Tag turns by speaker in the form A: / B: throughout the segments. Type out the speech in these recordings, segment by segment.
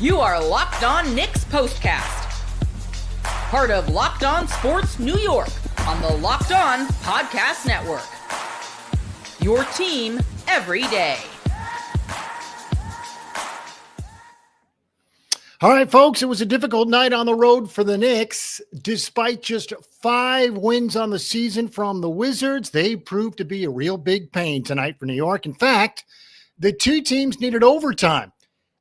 A: You are Locked On Knicks Postcast, part of Locked On Sports New York on the Locked On Podcast Network. Your team every day.
B: All right, folks, it was a difficult night on the road for the Knicks. Despite just 5 wins on the season from the Wizards, they proved to be a real big pain tonight for New York. In fact, the two teams needed overtime.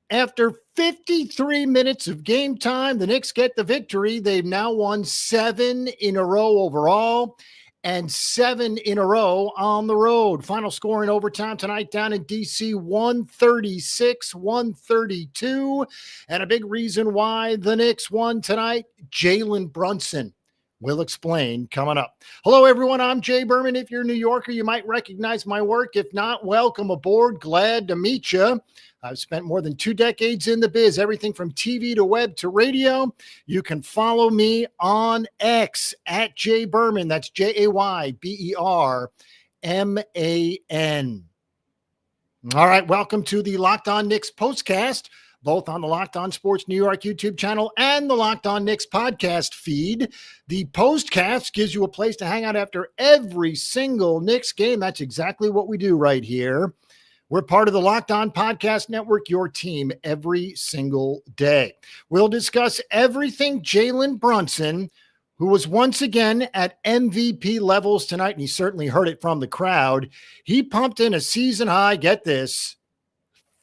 B: After 53 minutes of game time, the Knicks get the victory. They've now won 7 in a row overall and 7 in a row on the road. Final score in overtime tonight down in D.C., 136-132. And a big reason why the Knicks won tonight, Jalen Brunson. We'll explain coming up. Hello, everyone. I'm Jay Berman. If you're a New Yorker, you might recognize my work. If not, welcome aboard. Glad to meet you. I've spent more than 2 decades in the biz, everything from TV to web to radio. You can follow me on X at Jay Berman. That's Jayberman. All right, welcome to the Locked On Knicks Postcast, both on the Locked On Sports New York YouTube channel and the Locked On Knicks podcast feed. The Postcast gives you a place to hang out after every single Knicks game. That's exactly what we do right here. We're part of the Locked On Podcast Network, your team every single day. We'll discuss everything Jalen Brunson, who was once again at MVP levels tonight, and he certainly heard it from the crowd. He pumped in a season high, get this,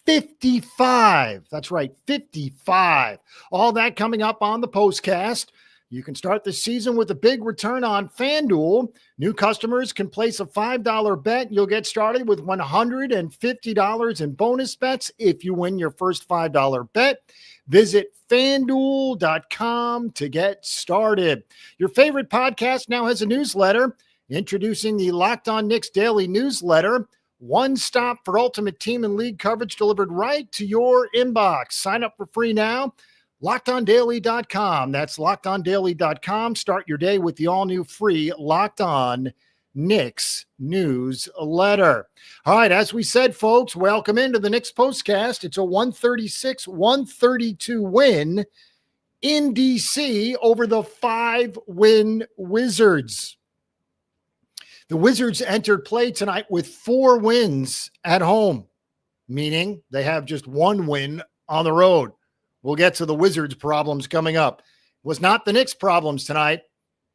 B: 55. That's right, 55. All that coming up on the Postcast. You can start the season with a big return on FanDuel. New customers can place a $5 bet. You'll get started with $150 in bonus bets if you win your first $5 bet. Visit FanDuel.com to get started. Your favorite podcast now has a newsletter. Introducing the Locked On Knicks Daily Newsletter. One stop for ultimate team and league coverage delivered right to your inbox. Sign up for free now. LockedOnDaily.com. That's LockedOnDaily.com. Start your day with the all-new free Locked On Knicks newsletter. All right, as we said, folks, welcome into the Knicks Postcast. It's a 136-132 win in D.C. over the 5-win Wizards. The Wizards entered play tonight with 4 wins at home, meaning they have just 1 win on the road. We'll get to the Wizards' problems coming up. It was not the Knicks' problems tonight.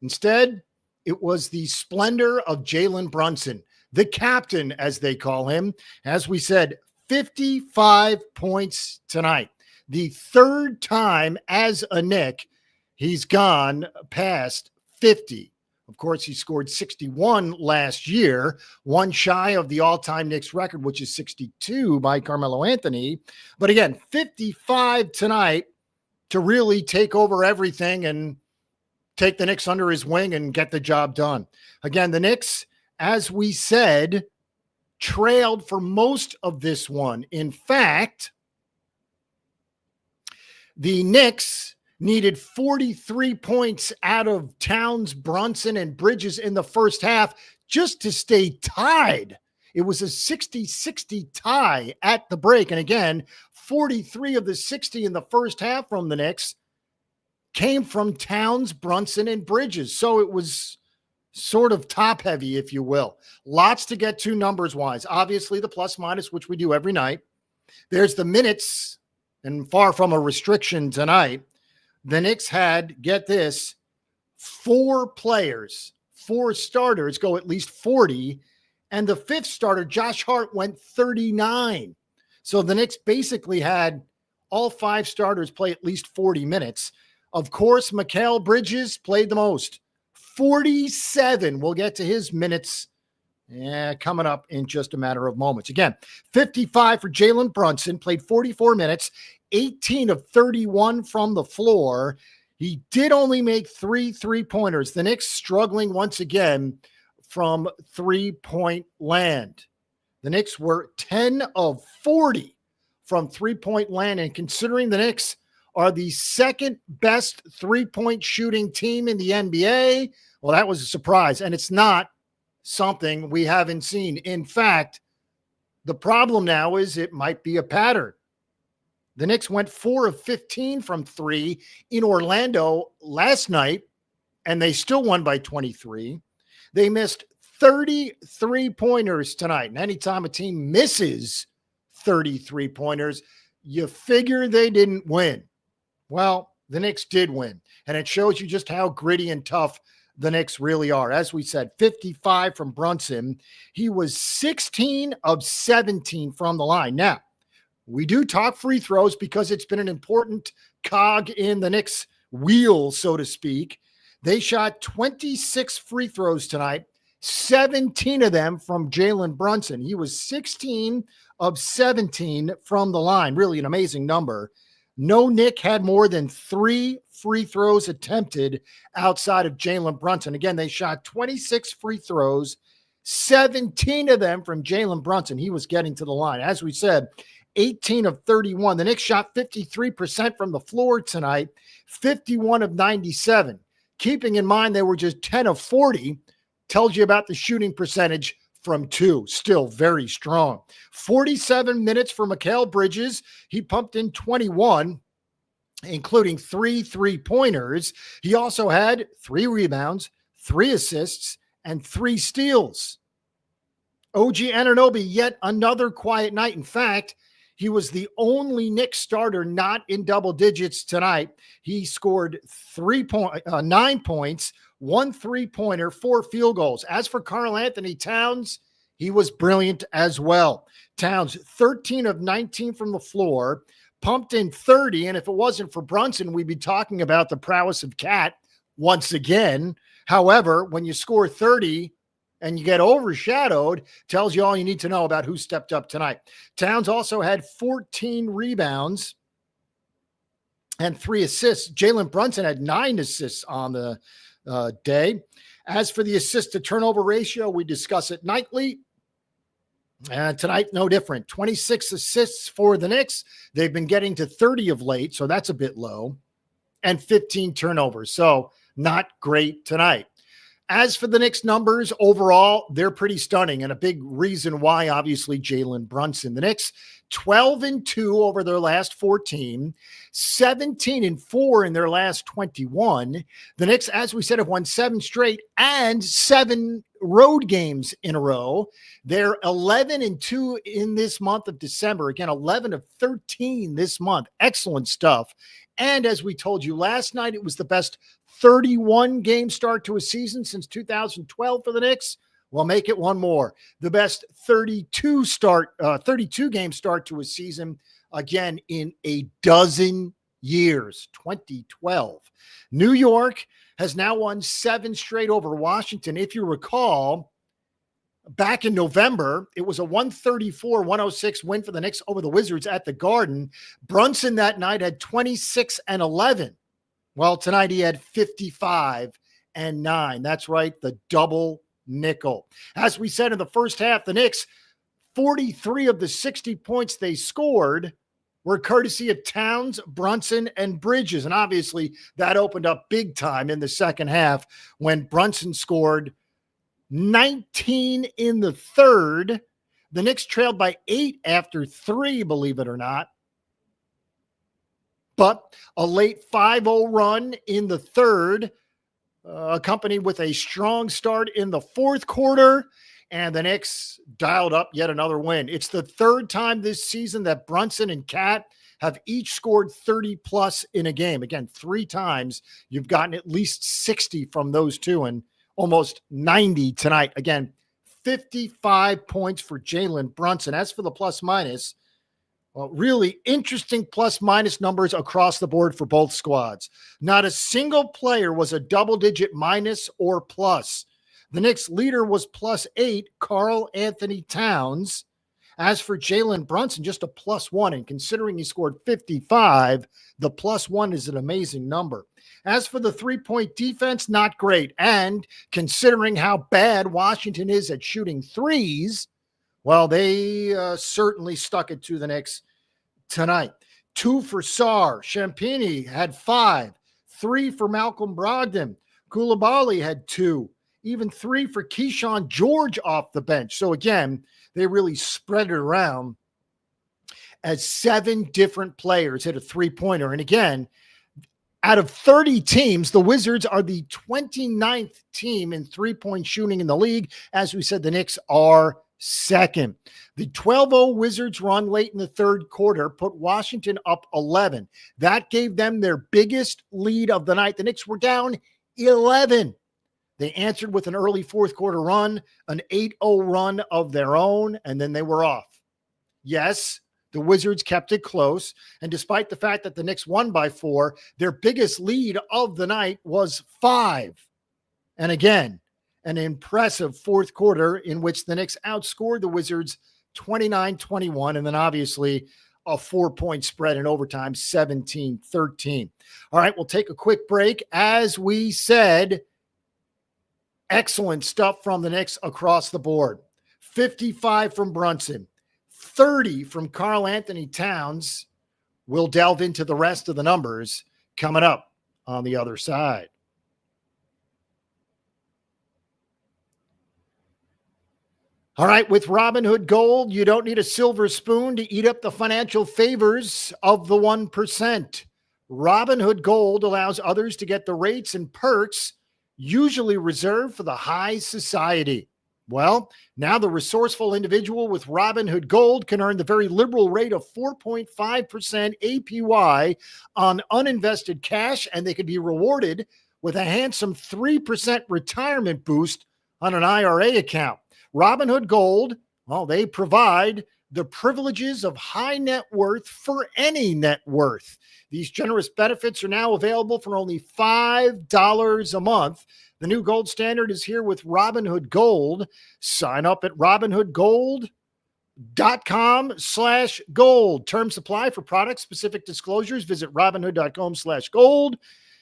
B: Instead, it was the splendor of Jalen Brunson, the captain, as they call him. As we said, 55 points tonight. The 3rd time as a Knick he's gone past 50. Of course, he scored 61 last year, one shy of the all-time Knicks record, which is 62 by Carmelo Anthony. But again, 55 tonight to really take over everything and take the Knicks under his wing and get the job done. Again, the Knicks, as we said, trailed for most of this one. In fact, the Knicks needed 43 points out of Towns, Brunson, and Bridges in the first half just to stay tied. It was a 60-60 tie at the break. And again, 43 of the 60 in the first half from the Knicks came from Towns, Brunson, and Bridges. So it was sort of top heavy, if you will. Lots to get to numbers-wise. Obviously, the plus-minus, which we do every night. There's the minutes, and far from a restriction tonight. The Knicks had, get this, 4 players, 4 starters go at least 40, and the 5th starter, Josh Hart, went 39. So the Knicks basically had all 5 starters play at least 40 minutes. Of course, Mikal Bridges played the most, 47. We'll get to his minutes coming up in just a matter of moments. Again, 55 for Jalen Brunson, played 44 minutes. 18 of 31 from the floor. He did only make 3 3-pointers. The Knicks struggling once again from 3-point land. The Knicks were 10 of 40 from 3-point land. And considering the Knicks are the 2nd best 3-point shooting team in the NBA, well, that was a surprise. And it's not something we haven't seen. In fact, the problem now is it might be a pattern. The Knicks went 4 of 15 from 3 in Orlando last night, and they still won by 23. They missed 33-pointers tonight. And anytime a team misses 33-pointers, you figure they didn't win. Well, the Knicks did win, and it shows you just how gritty and tough the Knicks really are. As we said, 55 from Brunson. He was 16 of 17 from the line. Now, we do talk free throws because it's been an important cog in the Knicks' wheel, so to speak. They shot 26 free throws tonight, 17 of them from Jalen Brunson. He was 16 of 17 from the line. Really an amazing number. No Knick had more than 3 free throws attempted outside of Jalen Brunson. Again, they shot 26 free throws, 17 of them from Jalen Brunson. He was getting to the line. As we said, 18 of 31. The Knicks shot 53% from the floor tonight, 51 of 97. Keeping in mind they were just 10 of 40, tells you about the shooting percentage from 2. Still very strong. 47 minutes for Mikal Bridges. He pumped in 21, including 3 3-pointers. He also had 3 rebounds, 3 assists, and 3 steals. OG Anunoby, yet another quiet night. In fact, he was the only Knicks starter not in double digits tonight. He scored 9 points, 1 3-pointer, 4 field goals. As for Karl Anthony Towns, he was brilliant as well. Towns, 13 of 19 from the floor, pumped in 30, and if it wasn't for Brunson, we'd be talking about the prowess of Cat once again. However, when you score 30 and you get overshadowed, tells you all you need to know about who stepped up tonight. Towns also had 14 rebounds and 3 assists. Jalen Brunson had 9 assists on the day. As for the assist-to-turnover ratio, we discuss it nightly. Tonight, no different. 26 assists for the Knicks. They've been getting to 30 of late, so that's a bit low. And 15 turnovers, so not great tonight. As for the Knicks numbers, overall, they're pretty stunning, and a big reason why, obviously, Jalen Brunson. The Knicks, 12-2 over their last 14, 17-4 in their last 21. The Knicks, as we said, have won 7 straight and 7 road games in a row. They're 11-2 in this month of December. Again, 11 of 13 this month. Excellent stuff. And as we told you last night, it was the best 31-game start to a season since 2012 for the Knicks. Well, make it one more. The best 32-game start to a season, again, in a dozen years, 2012. New York has now won 7 straight over Washington. If you recall, back in November, it was a 134-106 win for the Knicks over the Wizards at the Garden. Brunson that night had 26 and 11. Well, tonight he had 55 and 9. That's right, the double nickel. As we said in the first half, the Knicks, 43 of the 60 points they scored were courtesy of Towns, Brunson, and Bridges. And obviously that opened up big time in the second half when Brunson scored 19 in the third. The Knicks trailed by 8 after 3, believe it or not. But a late 5-0 run in the third, accompanied with a strong start in the fourth quarter, and the Knicks dialed up yet another win. It's the third time this season that Brunson and Cat have each scored 30-plus in a game. Again, 3 times you've gotten at least 60 from those two, and almost 90 tonight. Again, 55 points for Jalen Brunson. As for the plus-minus, well, really interesting plus-minus numbers across the board for both squads. Not a single player was a double-digit minus or plus. The Knicks' leader was +8, Karl Anthony Towns. As for Jalen Brunson, just a +1. And considering he scored 55, the +1 is an amazing number. As for the three-point defense, not great. And considering how bad Washington is at shooting threes, well, they certainly stuck it to the Knicks tonight. 2 for Sarr. Champagnie had 5. 3 for Malcolm Brogdon. Koulibaly had 2. Even 3 for Keyshawn George off the bench. So again, they really spread it around. as 7 different players hit a three-pointer. And again, out of 30 teams, the Wizards are the 29th team in three-point shooting in the league. As we said, the Knicks are second. The 12-0 Wizards run late in the third quarter put Washington up 11. That gave them their biggest lead of the night. The Knicks were down 11. They answered with an early fourth quarter run, an 8-0 run of their own, and then they were off. Yes, the Wizards kept it close, and despite the fact that the Knicks won by 4, their biggest lead of the night was 5. And again, an impressive fourth quarter in which the Knicks outscored the Wizards 29-21, and then obviously a 4-point spread in overtime, 17-13. All right, we'll take a quick break. As we said, excellent stuff from the Knicks across the board. 55 from Brunson, 30 from Karl Anthony Towns. We'll delve into the rest of the numbers coming up on the other side. All right, with Robinhood Gold, you don't need a silver spoon to eat up the financial favors of the 1%. Robinhood Gold allows others to get the rates and perks usually reserved for the high society. Well, now the resourceful individual with Robinhood Gold can earn the very liberal rate of 4.5% APY on uninvested cash, and they could be rewarded with a handsome 3% retirement boost on an IRA account. Robinhood Gold, well, they provide the privileges of high net worth for any net worth. These generous benefits are now available for only $5 a month. The new gold standard is here with Robinhood Gold. Sign up at robinhoodgold.com/gold. Terms apply for product specific disclosures. Visit robinhood.com/gold.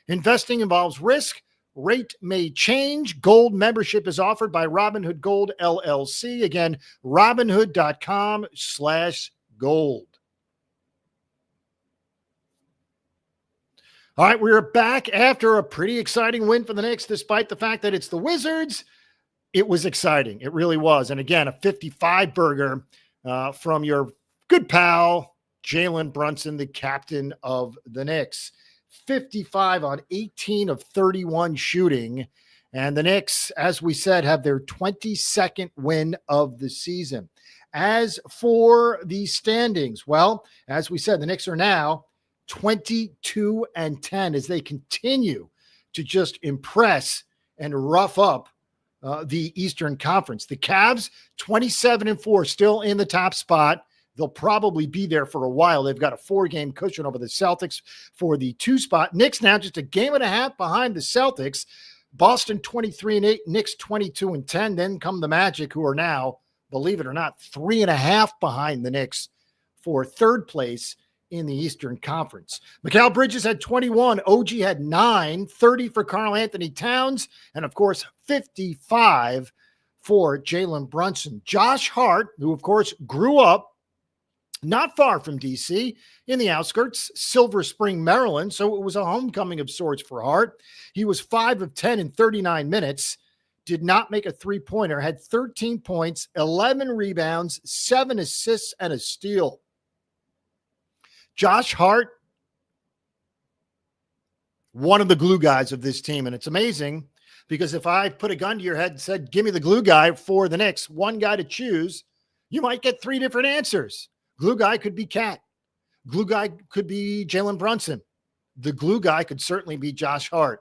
B: Investing involves risk. Rate may change. Gold membership is offered by Robinhood Gold LLC. Again, robinhood.com/gold. All right, we're back after a pretty exciting win for the Knicks, despite the fact that it's the Wizards. It was exciting. It really was. And again, a 55-burger from your good pal, Jalen Brunson, the captain of the Knicks. 55 on 18 of 31 shooting. And the Knicks, as we said, have their 22nd win of the season. As for the standings, well, as we said, the Knicks are now 22-10 as they continue to just impress and rough up the Eastern Conference. The Cavs, 27-4, still in the top spot. They'll probably be there for a while. They've got a 4-game cushion over the Celtics for the 2 spot. Knicks now just a game and a half behind the Celtics. Boston 23-8, Knicks 22-10. Then come the Magic, who are now, believe it or not, 3.5 behind the Knicks for third place in the Eastern Conference. Mikal Bridges had 21. OG had 9, 30 for Karl Anthony Towns, and of course, 55 for Jalen Brunson. Josh Hart, who of course grew up not far from D.C., in the outskirts, Silver Spring, Maryland, so it was a homecoming of sorts for Hart. He was 5 of 10 in 39 minutes, did not make a three-pointer, had 13 points, 11 rebounds, 7 assists, and a steal. Josh Hart, one of the glue guys of this team, and it's amazing because if I put a gun to your head and said, give me the glue guy for the Knicks, one guy to choose, you might get 3 different answers. Glue guy could be Cat. Glue guy could be Jalen Brunson. The glue guy could certainly be Josh Hart.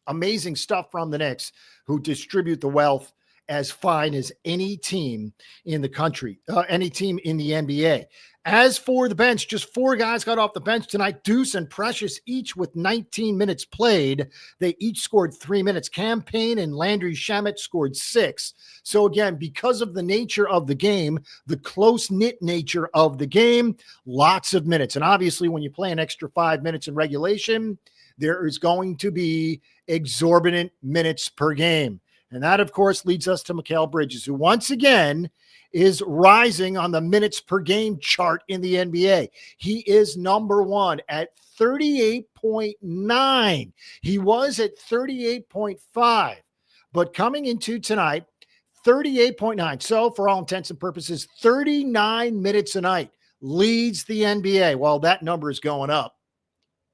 B: Amazing stuff from the Knicks, who distribute the wealth as fine as any team in the country, any team in the NBA. As for the bench, just 4 guys got off the bench tonight. Deuce and Precious, each with 19 minutes played. They each scored 3 minutes. Cam Payne and Landry Shamet scored 6. So again, because of the nature of the game, the close-knit nature of the game, lots of minutes. And obviously, when you play an extra 5 minutes in regulation, there is going to be exorbitant minutes per game. And that, of course, leads us to Mikal Bridges, who once again is rising on the minutes per game chart in the NBA. He is number 1 at 38.9. He was at 38.5, but coming into tonight, 38.9. So for all intents and purposes, 39 minutes a night. leads the NBA. Well, that number is going up.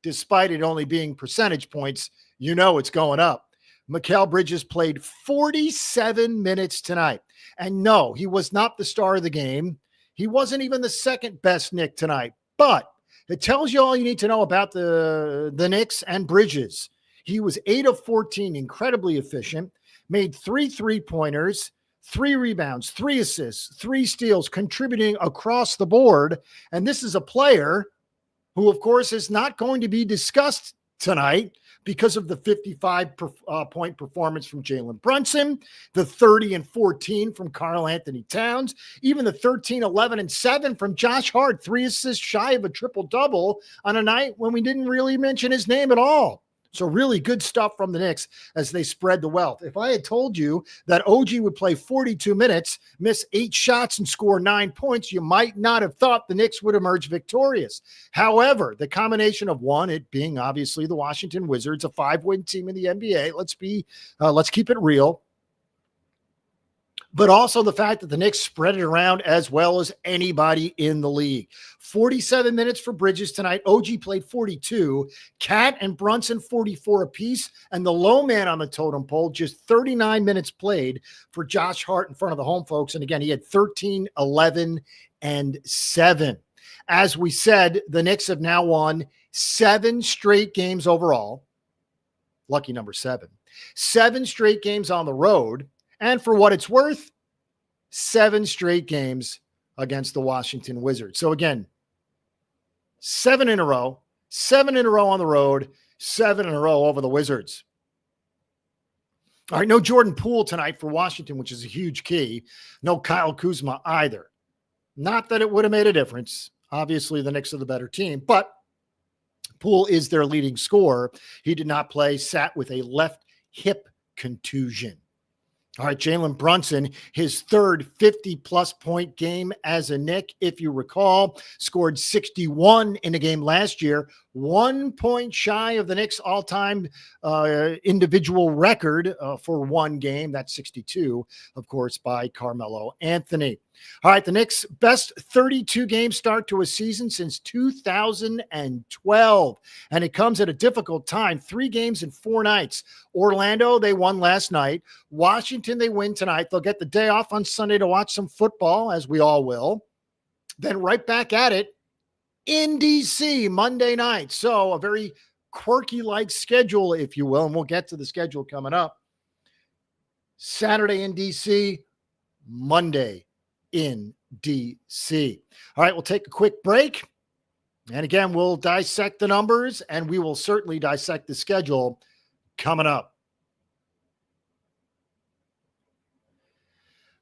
B: Despite it only being percentage points, it's going up. Mikal Bridges played 47 minutes tonight. And no, he was not the star of the game. He wasn't even the second best Knick tonight. But it tells you all you need to know about the Knicks and Bridges. He was 8 of 14, incredibly efficient, made 3 3-pointers, 3 rebounds, 3 assists, 3 steals, contributing across the board. And this is a player who, of course, is not going to be discussed tonight because of the 55-point performance from Jalen Brunson, the 30 and 14 from Karl Anthony Towns, even the 13, 11, and 7 from Josh Hart, 3 assists shy of a triple-double on a night when we didn't really mention his name at all. So really good stuff from the Knicks as they spread the wealth. If I had told you that OG would play 42 minutes, miss 8 shots, and score 9 points, you might not have thought the Knicks would emerge victorious. However, the combination of one, it being obviously the Washington Wizards, a 5-win team in the NBA, let's keep it real, but also the fact that the Knicks spread it around as well as anybody in the league. 47 minutes for Bridges tonight. OG played 42. Cat and Brunson 44 apiece. And the low man on the totem pole, just 39 minutes played for Josh Hart in front of the home folks. And again, he had 13, 11, and 7. As we said, the Knicks have now won 7 straight games overall. Lucky number 7. 7 straight games on the road. And for what it's worth, 7 straight games against the Washington Wizards. So again, 7 in a row on the road, 7 in a row over the Wizards. All right, no Jordan Poole tonight for Washington, which is a huge key. No Kyle Kuzma either. Not that it would have made a difference. Obviously, the Knicks are the better team, but Poole is their leading scorer. He did not play, sat with a left hip contusion. All right, Jalen Brunson, his third 50-plus point game as a Knick, if you recall, scored 61 in a game last year, 1 point shy of the Knicks' all-time individual record for one game. That's 62, of course, by Carmelo Anthony. All right, the Knicks' best 32-game start to a season since 2012, and it comes at a difficult time. 3 games in 4 nights. Orlando, they won last night. Washington, they win tonight. They'll get the day off on Sunday to watch some football, as we all will. Then right back at it in D.C. Monday night. So a very quirky-like schedule, if you will, and we'll get to the schedule coming up. Saturday in D.C., Monday in D.C. All right, we'll take a quick break. And again, we'll dissect the numbers, and we will certainly dissect the schedule coming up.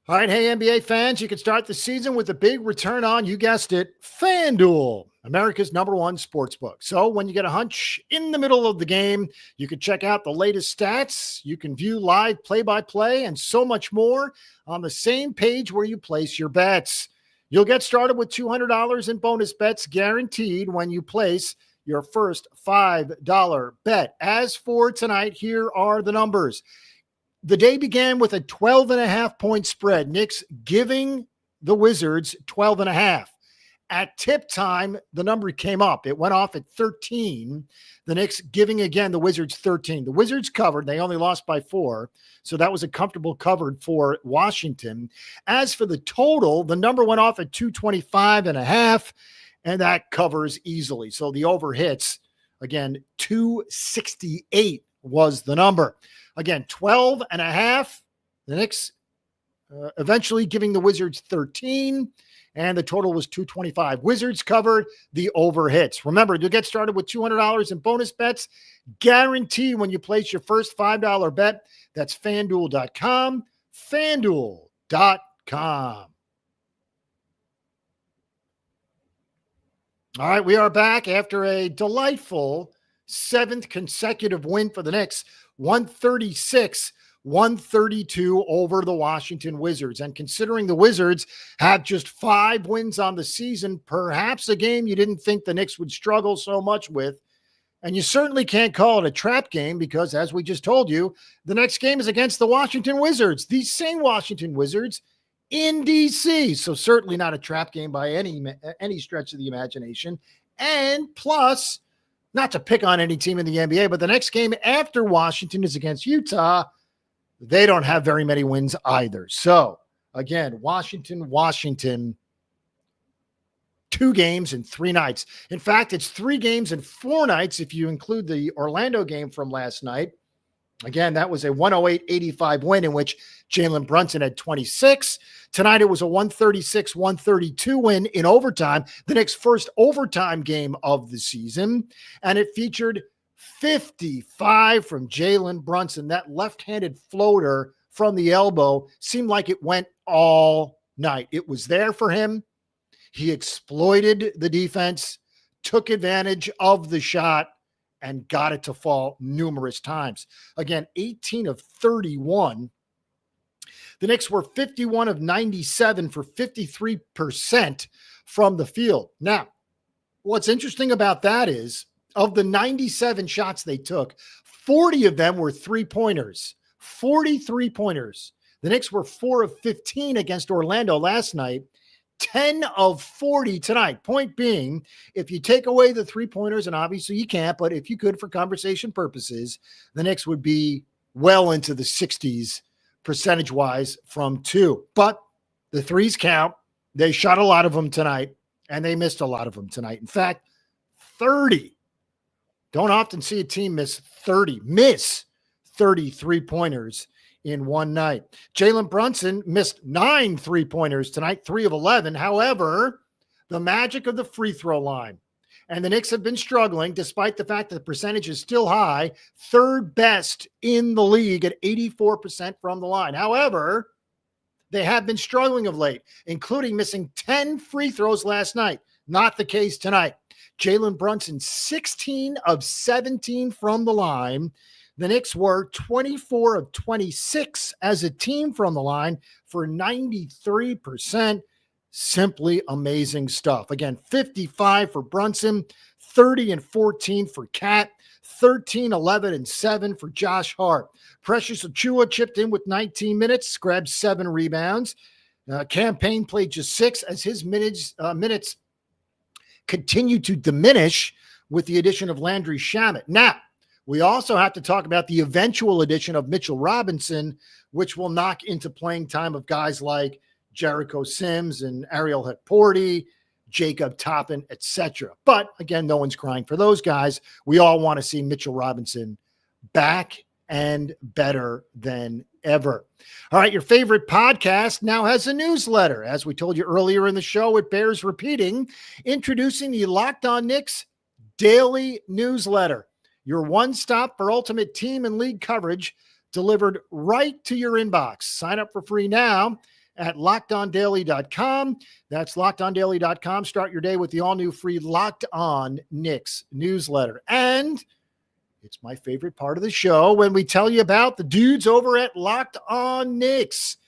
B: All right, hey, NBA fans, you can start the season with a big return on, you guessed it, FanDuel, America's #1 sportsbook. So when you get a hunch in the middle of the game, you can check out the latest stats. You can view live play-by-play and so much more on the same page where you place your bets. You'll get started with $200 in bonus bets guaranteed when you place your first $5 bet. As for tonight, here are the numbers. The day began with a 12.5-point spread. Knicks giving the Wizards 12.5. At tip time, the number came up. It went off at 13. The Knicks giving again the Wizards 13. The Wizards covered. They only lost by 4. So that was a comfortable cover for Washington. As for the total, the number went off at 225.5, and that covers easily. So the over hits, again, 268 was the number. Again, 12.5. The Knicks eventually giving the Wizards 13, and the total was 225. Wizards covered, the over hits. Remember, you'll get started with $200 in bonus bets, guaranteed when you place your first $5 bet. That's FanDuel.com, FanDuel.com. All right, we are back after a delightful 7th consecutive win for the Knicks. 136-132 over the Washington Wizards. And considering the Wizards have just 5 wins on the season, perhaps a game you didn't think the Knicks would struggle so much with. And you certainly can't call it a trap game because, as we just told you, the next game is against the Washington Wizards. These same Washington Wizards in DC. So certainly not a trap game by any stretch of the imagination. And plus, not to pick on any team in the NBA, but the next game after Washington is against Utah. They don't have very many wins either. So again, Washington, 2 games in 3 nights. In fact, it's 3 games in 4 nights if you include the Orlando game from last night. Again, that was a 108-85 win in which Jalen Brunson had 26. Tonight, it was a 136-132 win in overtime, the Knicks' first overtime game of the season. And it featured 55 from Jalen Brunson. That left-handed floater from the elbow seemed like it went all night. It was there for him. He exploited the defense, took advantage of the shot, and got it to fall numerous times. Again, 18 of 31. The Knicks were 51 of 97 for 53% from the field. Now, what's interesting about that is, of the 97 shots they took, 40 of them were 3-pointers. 40 3-pointers. The Knicks were 4 of 15 against Orlando last night. 10 of 40 tonight. Point being, if you take away the 3-pointers, and obviously you can't, but if you could for conversation purposes, the Knicks would be well into the 60s percentage-wise from 2. But the threes count. They shot a lot of them tonight, and they missed a lot of them tonight. In fact, 30. Don't often see a team miss 30 3-pointers in one night. Jalen Brunson missed 9 3-pointers tonight, 3 of 11. However, the magic of the free throw line. And the Knicks have been struggling, despite the fact that the percentage is still high, 3rd best in the league at 84% from the line. However, they have been struggling of late, including missing 10 free throws last night. Not the case tonight. Jalen Brunson, 16 of 17 from the line. The Knicks were 24 of 26 as a team from the line for 93%. Simply amazing stuff. Again, 55 for Brunson, 30 and 14 for Cat, 13, 11, and 7 for Josh Hart. Precious Achiuwa chipped in with 19 minutes, grabbed 7 rebounds. Campaign played just 6 as his minutes continue to diminish with the addition of Landry Shamet. Now, we also have to talk about the eventual addition of Mitchell Robinson, which will knock into playing time of guys like Jericho Sims and Ariel Hekporti, Jacob Toppin, etc. But again, no one's crying for those guys. We all want to see Mitchell Robinson back and better than ever. All right, your favorite podcast now has a newsletter. As we told you earlier in the show, it bears repeating. Introducing the Locked On Knicks Daily Newsletter. Your one-stop for ultimate team and league coverage delivered right to your inbox. Sign up for free now at LockedOnDaily.com. That's LockedOnDaily.com. Start your day with the all-new free Locked On Knicks newsletter. And it's my favorite part of the show when we tell you about the dudes over at Locked On Knicks,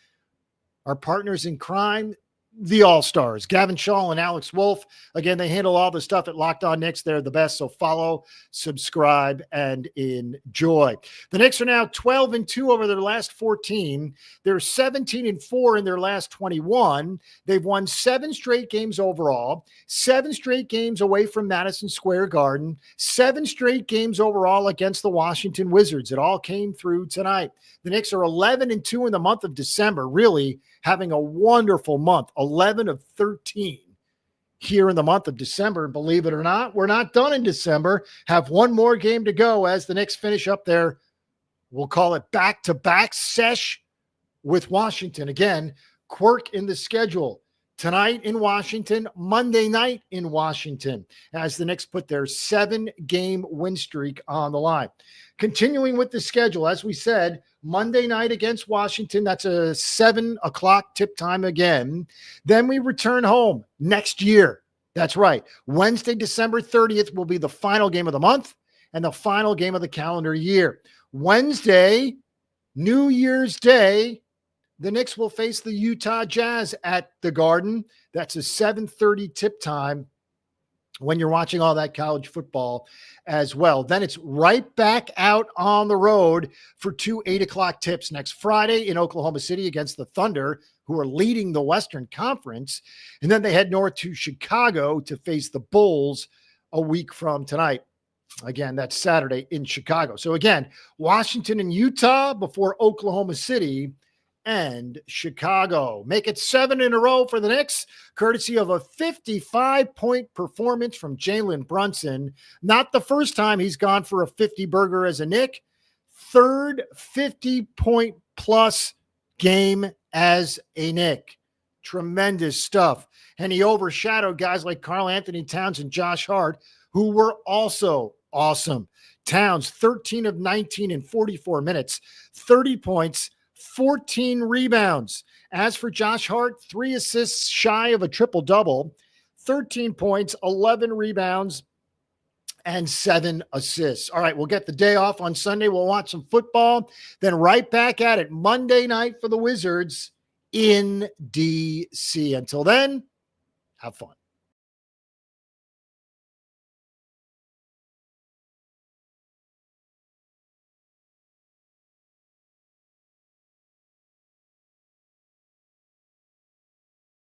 B: our partners in crime, the All-Stars, Gavin Shaw and Alex Wolf. Again, they handle all the stuff at Locked On Knicks. They're the best, so follow, subscribe, and enjoy. The Knicks are now 12-2 over their last 14. They're 17-4 in their last 21. They've won 7 straight games overall, 7 straight games away from Madison Square Garden, 7 straight games overall against the Washington Wizards. It all came through tonight. The Knicks are 11-2 in the month of December, really having a wonderful month, 11 of 13 here in the month of December. And believe it or not, we're not done in December. Have one more game to go as the Knicks finish up their, we'll call it back-to-back sesh with Washington. Again, quirk in the schedule. Tonight in Washington, Monday night in Washington, as the Knicks put their 7-game win streak on the line. Continuing with the schedule, as we said, Monday night against Washington, that's a 7 o'clock tip time again. Then we return home next year. That's right. Wednesday, December 30th will be the final game of the month and the final game of the calendar year. Wednesday, New Year's Day, the Knicks will face the Utah Jazz at the Garden. That's a 7:30 tip time. when you're watching all that college football as well. Then it's right back out on the road for 2 8:00 tips next Friday in Oklahoma City against the Thunder, who are leading the Western Conference. And then they head north to Chicago to face the Bulls a week from tonight. Again, that's Saturday in Chicago. So again, Washington and Utah before Oklahoma City and Chicago. Make it 7 in a row for the Knicks, courtesy of a 55-point performance from Jalen Brunson. Not the first time he's gone for a 50-burger as a Knick. Third 50-point-plus game as a Knick. Tremendous stuff. And he overshadowed guys like Karl Anthony Towns and Josh Hart, who were also awesome. Towns, 13 of 19 in 44 minutes, 30 points, 14 rebounds. As for Josh Hart, 3 assists shy of a triple-double, 13 points, 11 rebounds, and 7 assists. All right, we'll get the day off on Sunday. We'll watch some football. Then right back at it Monday night for the Wizards in D.C. Until then, have fun.